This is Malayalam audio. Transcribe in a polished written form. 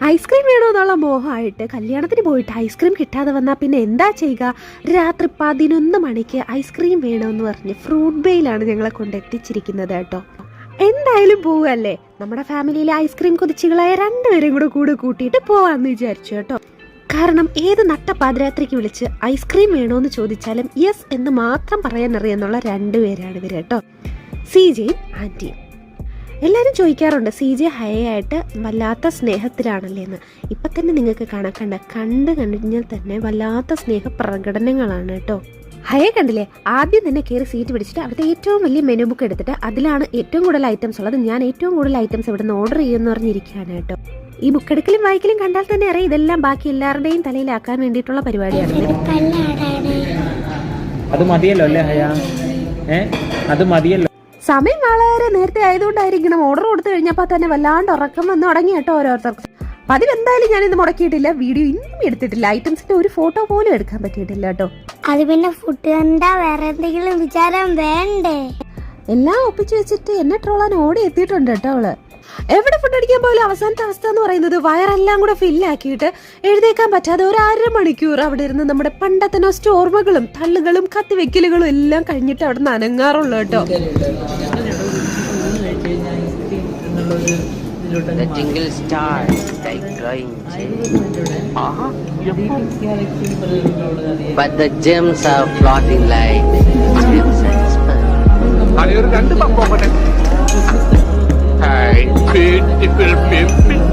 ഐസ്ക്രീം വേണമെന്നുള്ള മോഹമായിട്ട് കല്യാണത്തിന് പോയിട്ട് ഐസ്ക്രീം കിട്ടാതെ വന്നാൽ പിന്നെ എന്താ ചെയ്യുക? രാത്രി 11 മണിക്ക് ഐസ്ക്രീം വേണമെന്ന് പറഞ്ഞ് ഫ്രൂട്ട് ബേയിലാണ് ഞങ്ങളെ കൊണ്ടെത്തിച്ചിരിക്കുന്നത് കേട്ടോ. എന്തായാലും പോവുകയല്ലേ, നമ്മുടെ ഫാമിലിയിലെ ഐസ്ക്രീം കൊതിച്ചുകളായ രണ്ടുപേരും കൂടെ കൂട്ടിയിട്ട് പോവാന്ന് വിചാരിച്ചു കേട്ടോ. കാരണം ഏത് നട്ടപ്പാതിരാത്രിക്ക് വിളിച്ച് ഐസ്ക്രീം വേണമെന്ന് ചോദിച്ചാലും യെസ് എന്ന് മാത്രം പറയാൻ അറിയാന്നുള്ള രണ്ടുപേരാണ് ഇവർ കേട്ടോ, സി ജെയും ആൻറ്റിയും. എല്ലാവരും ചോദിക്കാറുണ്ട് സി ജെ ഹയയായിട്ട് വല്ലാത്ത സ്നേഹത്തിലാണല്ലേ എന്ന്. ഇപ്പം തന്നെ നിങ്ങൾക്ക് കണ്ടു കഴിഞ്ഞാൽ തന്നെ വല്ലാത്ത സ്നേഹ പ്രകടനങ്ങളാണ് കേട്ടോ. ഹയ കണ്ടില്ലേ, ആദ്യം തന്നെ കയറി സീറ്റ് പിടിച്ചിട്ട് അവിടുത്തെ ഏറ്റവും വലിയ മെനു ബുക്ക് എടുത്തിട്ട് അതിലാണ് ഏറ്റവും കൂടുതൽ ഐറ്റംസ് ഉള്ളത്. ഞാൻ ഏറ്റവും കൂടുതൽ ഐറ്റംസ് ഇവിടെ നിന്ന് ഓർഡർ ചെയ്യുമെന്ന് പറഞ്ഞിരിക്കുകയാണ് കേട്ടോ. ഈ ബുക്ക് എടുക്കലും വായിക്കലും കണ്ടാൽ തന്നെ അറിയാം ഇതെല്ലാം ബാക്കി എല്ലാവരുടെയും തലയിലാക്കാൻ വേണ്ടിയിട്ടുള്ള പരിപാടിയാണ്. അത് മതിയല്ലോ അല്ലേ ഹയ? അത് മതിയല്ലോ. സമയം വളരെ നേരത്തെ ആയതുകൊണ്ടായിരിക്കണം ഓർഡർ കൊടുത്തു കഴിഞ്ഞപ്പോൾ തന്നെ വല്ലാണ്ട് ഉറക്കം വന്ന് തുടങ്ങി കേട്ടോ ഓരോരുത്തർക്ക്. പതിവെന്തായാലും ഞാനിത് മുടക്കിയിട്ടില്ല, വീഡിയോ ഇന്നും എടുത്തിട്ടില്ല, ഐറ്റംസിന്റെ ഒരു ഫോട്ടോ പോലും എടുക്കാൻ പറ്റിയിട്ടില്ല കേട്ടോ. അത് പിന്നെ ഫുഡ് കണ്ടാ വേറെ എന്തെങ്കിലും വിചാരം വേണ്ടേ? എല്ലാം ഒപ്പിച്ചു വെച്ചിട്ട് എന്നെ ട്രോളാൻ ഓടി എത്തിയിട്ടുണ്ട് കേട്ടോ അവള്. എവിടെ ഫുഡ് അടിക്കാൻ പോലും അവസാനത്തെ അവസ്ഥ എന്ന് പറയുന്നത് വയറെല്ലാം കൂടെ ഫില്ലാക്കിയിട്ട് എഴുതേക്കാൻ പറ്റാതെ ഒരു 1/2 മണിക്കൂർ അവിടെ ഇരുന്ന് നമ്മുടെ പണ്ടത്തെ ഓർമ്മകളും തള്ളുകളും കത്തിവെക്കലുകളും എല്ലാം കഴിഞ്ഞിട്ട് അവിടെ നിന്ന് അനങ്ങാറുള്ളൂ കേട്ടോ. The jingle stars like glowing but the gems are floating like crimson pearl. Hi, beautiful people.